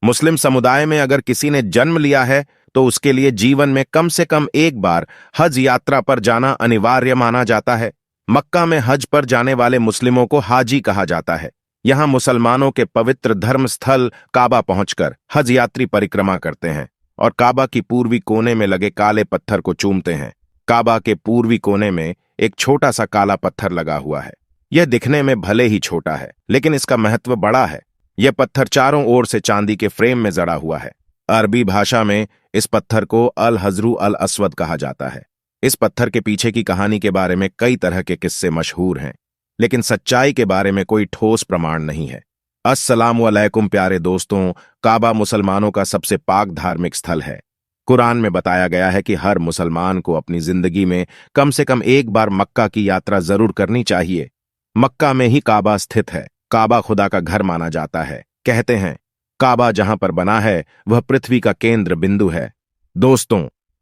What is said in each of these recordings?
मुस्लिम समुदाय में अगर किसी ने जन्म लिया है तो उसके लिए जीवन में कम से कम एक बार हज यात्रा पर जाना अनिवार्य माना जाता है। मक्का में हज पर जाने वाले मुस्लिमों को हाजी कहा जाता है। यहाँ मुसलमानों के पवित्र धर्म स्थल काबा पहुंचकर हज यात्री परिक्रमा करते हैं और काबा की पूर्वी कोने में लगे काले पत्थर को चूमते हैं। काबा के पूर्वी कोने में एक छोटा सा काला पत्थर लगा हुआ है। यह दिखने में भले ही छोटा है, लेकिन इसका महत्व बड़ा है। यह पत्थर चारों ओर से चांदी के फ्रेम में जड़ा हुआ है। अरबी भाषा में इस पत्थर को अल हजरू अल अस्वद कहा जाता है। इस पत्थर के पीछे की कहानी के बारे में कई तरह के किस्से मशहूर हैं, लेकिन सच्चाई के बारे में कोई ठोस प्रमाण नहीं है। अस्सलामु अलैकुम प्यारे दोस्तों, काबा मुसलमानों का सबसे पाक धार्मिक स्थल है। कुरान में बताया गया है कि हर मुसलमान को अपनी जिंदगी में कम से कम एक बार मक्का की यात्रा जरूर करनी चाहिए। मक्का में ही काबा स्थित है। काबा खुदा का घर माना जाता है। कहते हैं काबा जहां पर बना है वह पृथ्वी का केंद्र बिंदु है। दोस्तों,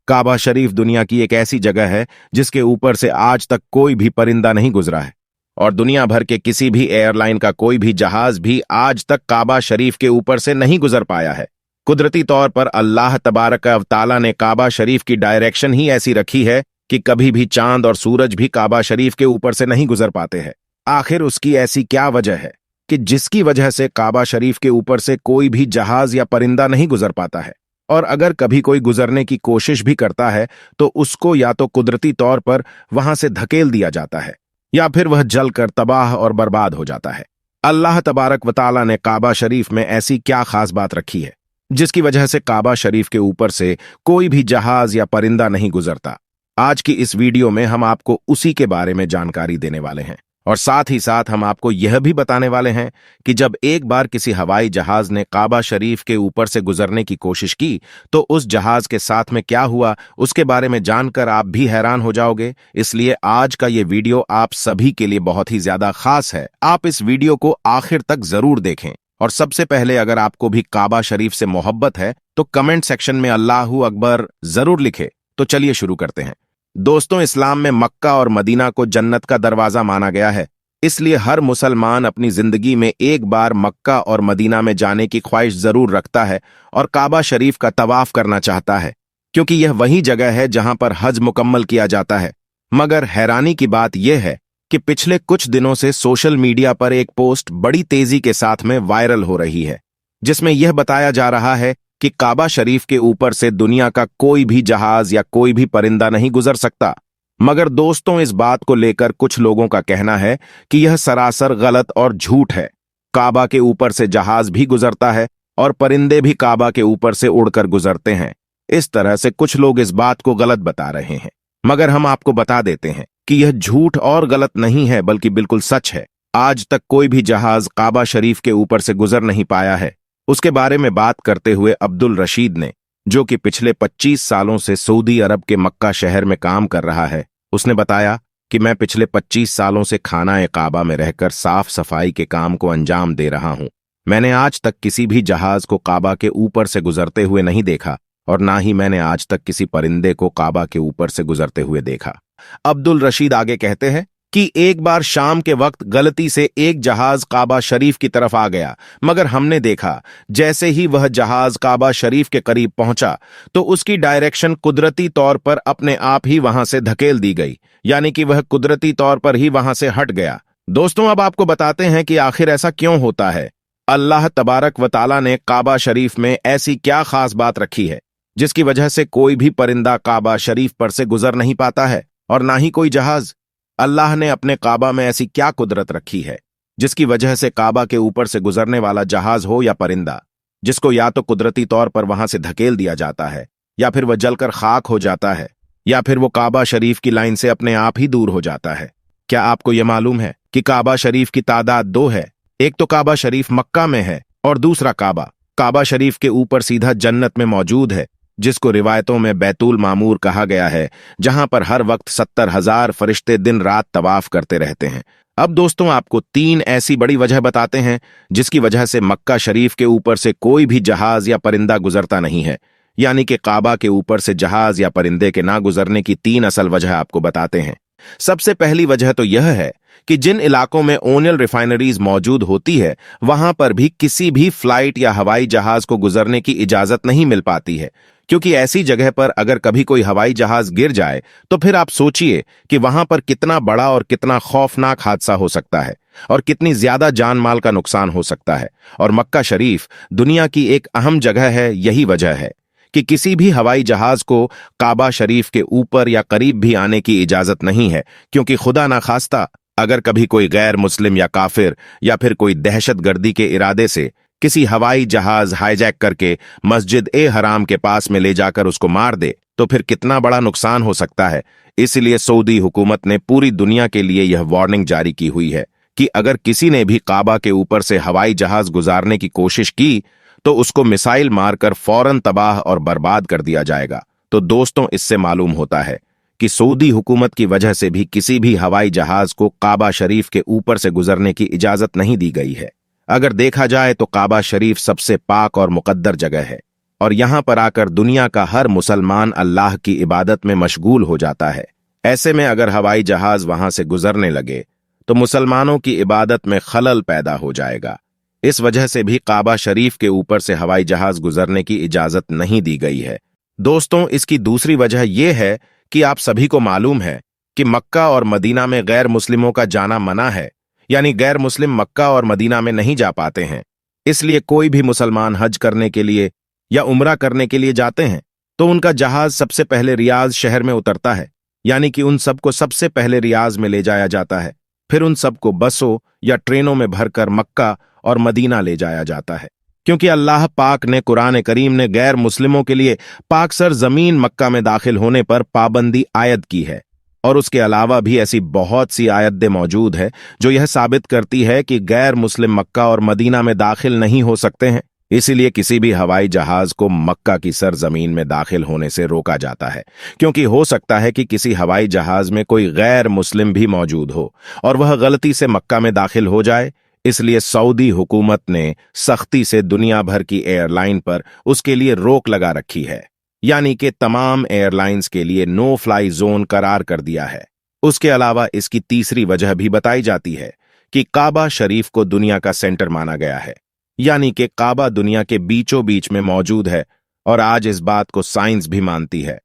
काबा शरीफ दुनिया की एक ऐसी जगह है जिसके ऊपर से आज तक कोई भी परिंदा नहीं गुजरा है और दुनिया भर के किसी भी एयरलाइन का कोई भी जहाज भी आज तक काबा शरीफ के ऊपर से नहीं गुजर पाया है। कुदरती तौर पर अल्लाह तबारक व तआला ने काबा शरीफ की डायरेक्शन ही ऐसी रखी है कि कभी भी चांद और सूरज भी काबा शरीफ के ऊपर से नहीं गुजर पाते हैं। आखिर उसकी ऐसी क्या वजह है कि जिसकी वजह से काबा शरीफ के ऊपर से कोई भी जहाज या परिंदा नहीं गुजर पाता है, और अगर कभी कोई गुजरने की कोशिश भी करता है तो उसको या तो कुदरती तौर पर वहां से धकेल दिया जाता है या फिर वह जलकर तबाह और बर्बाद हो जाता है। अल्लाह तबारक व तआला ने काबा शरीफ में ऐसी क्या खास बात रखी है जिसकी वजह से काबा शरीफ के ऊपर से कोई भी जहाज या परिंदा नहीं गुजरता? आज की इस वीडियो में हम आपको उसी के बारे में जानकारी देने वाले हैं और साथ ही साथ हम आपको यह भी बताने वाले हैं कि जब एक बार किसी हवाई जहाज ने काबा शरीफ के ऊपर से गुजरने की कोशिश की तो उस जहाज के साथ में क्या हुआ, उसके बारे में जानकर आप भी हैरान हो जाओगे। इसलिए आज का ये वीडियो आप सभी के लिए बहुत ही ज्यादा खास है। आप इस वीडियो को आखिर तक जरूर देखें। और सबसे पहले, अगर आपको भी काबा शरीफ से मोहब्बत है तो कमेंट सेक्शन में अल्लाहू अकबर जरूर लिखे। तो चलिए शुरू करते हैं। दोस्तों, इस्लाम में मक्का और मदीना को जन्नत का दरवाजा माना गया है। इसलिए हर मुसलमान अपनी जिंदगी में एक बार मक्का और मदीना में जाने की ख्वाहिश जरूर रखता है और काबा शरीफ का तवाफ करना चाहता है, क्योंकि यह वही जगह है जहां पर हज मुकम्मल किया जाता है। मगर हैरानी की बात यह है कि पिछले कुछ दिनों से सोशल मीडिया पर एक पोस्ट बड़ी तेजी के साथ में वायरल हो रही है, जिसमें यह बताया जा रहा है कि काबा शरीफ के ऊपर से दुनिया का कोई भी जहाज या कोई भी परिंदा नहीं गुजर सकता। मगर दोस्तों, इस बात को लेकर कुछ लोगों का कहना है कि यह सरासर गलत और झूठ है। काबा के ऊपर से जहाज भी गुजरता है और परिंदे भी काबा के ऊपर से उड़कर गुजरते हैं। इस तरह से कुछ लोग इस बात को गलत बता रहे हैं, मगर हम आपको बता देते हैं कि यह झूठ और गलत नहीं है, बल्कि बिल्कुल सच है। आज तक कोई भी जहाज काबा शरीफ के ऊपर से गुजर नहीं पाया है। उसके बारे में बात करते हुए अब्दुल रशीद ने, जो कि पिछले 25 सालों से सऊदी अरब के मक्का शहर में काम कर रहा है, उसने बताया कि मैं पिछले 25 सालों से खाना काबा में रहकर साफ सफाई के काम को अंजाम दे रहा हूं। मैंने आज तक किसी भी जहाज को काबा के ऊपर से गुजरते हुए नहीं देखा और ना ही मैंने आज तक किसी परिंदे को काबा के ऊपर से गुजरते हुए देखा। अब्दुल रशीद आगे कहते हैं कि एक बार शाम के वक्त गलती से एक जहाज काबा शरीफ की तरफ आ गया, मगर हमने देखा जैसे ही वह जहाज काबा शरीफ के करीब पहुंचा तो उसकी डायरेक्शन कुदरती तौर पर अपने आप ही वहां से धकेल दी गई, यानी कि वह कुदरती तौर पर ही वहां से हट गया। दोस्तों, अब आपको बताते हैं कि आखिर ऐसा क्यों होता है। अल्लाह तबारक व तआला ने काबा शरीफ में ऐसी क्या खास बात रखी है जिसकी वजह से कोई भी परिंदा काबा शरीफ पर से गुजर नहीं पाता है और ना ही कोई जहाज? अल्लाह ने अपने काबा में ऐसी क्या कुदरत रखी है जिसकी वजह से काबा के ऊपर से गुजरने वाला जहाज हो या परिंदा, जिसको या तो कुदरती तौर पर वहां से धकेल दिया जाता है या फिर वह जलकर खाक हो जाता है या फिर वो काबा शरीफ की लाइन से अपने आप ही दूर हो जाता है? क्या आपको यह मालूम है कि काबा शरीफ की तादाद 2 है? एक तो काबा शरीफ मक्का में है और दूसरा काबा। काबा शरीफ के ऊपर सीधा जन्नत में मौजूद है, जिसको रिवायतों में बैतुल मामूर कहा गया है, जहां पर हर वक्त 70,000 फरिश्ते दिन रात तवाफ करते रहते हैं। अब दोस्तों, आपको 3 ऐसी बड़ी वजह बताते हैं जिसकी वजह से मक्का शरीफ के ऊपर से कोई भी जहाज या परिंदा गुजरता नहीं है, यानी कि काबा के ऊपर से जहाज या परिंदे के ना गुजरने की 3 असल वजह आपको बताते हैं। सबसे पहली वजह तो यह है कि जिन इलाकों में ऑयल रिफाइनरीज मौजूद होती है वहां पर भी किसी भी फ्लाइट या हवाई जहाज को गुजरने की इजाजत नहीं मिल पाती है, क्योंकि ऐसी जगह पर अगर कभी कोई हवाई जहाज गिर जाए तो फिर आप सोचिए कि वहां पर कितना बड़ा और कितना खौफनाक हादसा हो सकता है और कितनी ज्यादा जान माल का नुकसान हो सकता है। और मक्का शरीफ दुनिया की एक अहम जगह है। यही वजह है कि किसी भी हवाई जहाज को काबा शरीफ के ऊपर या करीब भी आने की इजाजत नहीं है, क्योंकि खुदा ना खास्ता अगर कभी कोई गैर मुस्लिम या काफिर या फिर कोई दहशतगर्दी के इरादे से किसी हवाई जहाज हाईजैक करके मस्जिद ए हराम के पास में ले जाकर उसको मार दे तो फिर कितना बड़ा नुकसान हो सकता है। इसलिए सऊदी हुकूमत ने पूरी दुनिया के लिए यह वार्निंग जारी की हुई है कि अगर किसी ने भी काबा के ऊपर से हवाई जहाज गुजारने की कोशिश की तो उसको मिसाइल मारकर फौरन तबाह और बर्बाद कर दिया जाएगा। तो दोस्तों, इससे मालूम होता है कि सऊदी हुकूमत की वजह से भी किसी भी हवाई जहाज को काबा शरीफ के ऊपर से गुजरने की इजाजत नहीं दी गई है। अगर देखा जाए तो काबा शरीफ सबसे पाक और मुकद्दर जगह है और यहां पर आकर दुनिया का हर मुसलमान अल्लाह की इबादत में मशगूल हो जाता है। ऐसे में अगर हवाई जहाज वहां से गुजरने लगे तो मुसलमानों की इबादत में खलल पैदा हो जाएगा। इस वजह से भी काबा शरीफ के ऊपर से हवाई जहाज गुजरने की इजाजत नहीं दी गई है। दोस्तों, इसकी दूसरी वजह यह है कि आप सभी को मालूम है कि मक्का और मदीना में गैर मुस्लिमों का जाना मना है, यानी गैर मुस्लिम मक्का और मदीना में नहीं जा पाते हैं। इसलिए कोई भी मुसलमान हज करने के लिए या उम्रा करने के लिए जाते हैं तो उनका जहाज सबसे पहले रियाज शहर में उतरता है, यानी कि उन सबको सबसे पहले रियाज में ले जाया जाता है। फिर उन सबको बसों या ट्रेनों में भरकर मक्का और मदीना ले जाया जाता है, क्योंकि अल्लाह पाक ने कुरान करीम ने गैर मुस्लिमों के लिए पाकसर जमीन मक्का में दाखिल होने पर पाबंदी आयद की है। और उसके अलावा भी ऐसी बहुत सी आयतें मौजूद है जो यह साबित करती है कि गैर मुस्लिम मक्का और मदीना में दाखिल नहीं हो सकते हैं। इसीलिए किसी भी हवाई जहाज को मक्का की सरजमीन में दाखिल होने से रोका जाता है, क्योंकि हो सकता है कि किसी हवाई जहाज में कोई गैर मुस्लिम भी मौजूद हो और वह गलती से मक्का में दाखिल हो जाए। इसलिए सऊदी हुकूमत ने सख्ती से दुनिया भर की एयरलाइन पर उसके लिए रोक लगा रखी है, यानी कि तमाम एयरलाइंस के लिए नो फ्लाई जोन करार कर दिया है। उसके अलावा इसकी तीसरी वजह भी बताई जाती है कि काबा शरीफ को दुनिया का सेंटर माना गया है, यानी कि काबा दुनिया के बीचों बीच में मौजूद है। और आज इस बात को साइंस भी मानती है।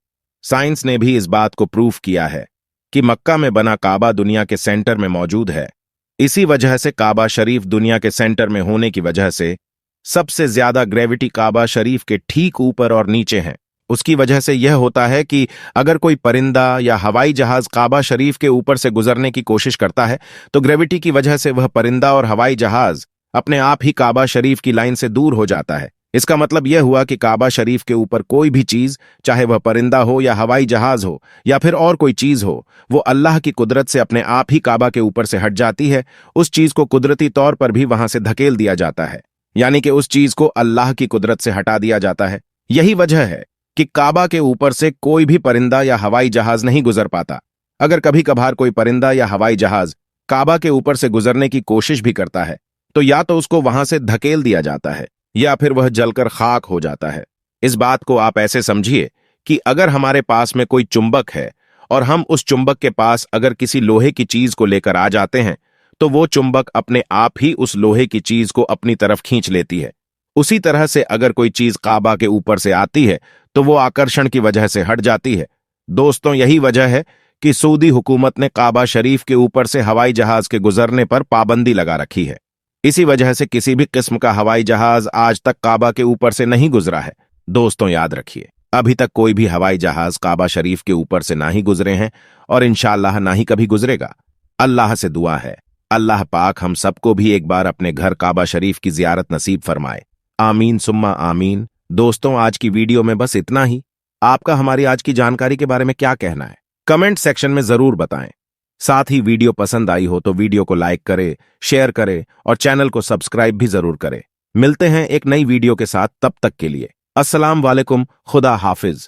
साइंस ने भी इस बात को प्रूफ किया है कि मक्का में बना काबा दुनिया के सेंटर में मौजूद है। इसी वजह से काबा शरीफ दुनिया के सेंटर में होने की वजह से सबसे ज्यादा ग्रेविटी काबा शरीफ के ठीक ऊपर और नीचे है। उसकी वजह से यह होता है कि अगर कोई परिंदा या हवाई जहाज काबा शरीफ के ऊपर से गुजरने की कोशिश करता है तो ग्रेविटी की वजह से वह परिंदा और हवाई जहाज अपने आप ही काबा शरीफ की लाइन से दूर हो जाता है। इसका मतलब यह हुआ कि काबा शरीफ के ऊपर कोई भी चीज, चाहे वह परिंदा हो या हवाई जहाज हो या फिर और कोई चीज हो, वो अल्लाह की कुदरत से अपने आप ही काबा के ऊपर से हट जाती है। उस चीज को कुदरती तौर पर भी वहां से धकेल दिया जाता है, यानी कि उस चीज को अल्लाह की कुदरत से हटा दिया जाता है। यही वजह है कि काबा के ऊपर से कोई भी परिंदा या हवाई जहाज नहीं गुजर पाता। अगर कभी कभार कोई परिंदा या हवाई जहाज काबा के ऊपर से गुजरने की कोशिश भी करता है तो या तो उसको वहां से धकेल दिया जाता है या फिर वह जलकर खाक हो जाता है। इस बात को आप ऐसे समझिए कि अगर हमारे पास में कोई चुंबक है और हम उस चुंबक के पास अगर किसी लोहे की चीज को लेकर आ जाते हैं तो वो चुंबक अपने आप ही उस लोहे की चीज को अपनी तरफ खींच लेती है। उसी तरह से अगर कोई चीज काबा के ऊपर से आती है तो वो आकर्षण की वजह से हट जाती है। दोस्तों, यही वजह है कि सऊदी हुकूमत ने काबा शरीफ के ऊपर से हवाई जहाज के गुजरने पर पाबंदी लगा रखी है। इसी वजह से किसी भी किस्म का हवाई जहाज आज तक काबा के ऊपर से नहीं गुजरा है। दोस्तों, याद रखिए, अभी तक कोई भी हवाई जहाज काबा शरीफ के ऊपर से ना ही गुजरे हैं और इंशाअल्लाह ना ही कभी गुजरेगा। अल्लाह से दुआ है अल्लाह पाक हम सबको भी एक बार अपने घर काबा शरीफ की जियारत नसीब फरमाए। आमीन सुम्मा आमीन। दोस्तों, आज की वीडियो में बस इतना ही। आपका हमारी आज की जानकारी के बारे में क्या कहना है कमेंट सेक्शन में जरूर बताएं। साथ ही वीडियो पसंद आई हो तो वीडियो को लाइक करें, शेयर करें और चैनल को सब्सक्राइब भी जरूर करें। मिलते हैं एक नई वीडियो के साथ, तब तक के लिए अस्सलाम वालेकुम, खुदा हाफिज।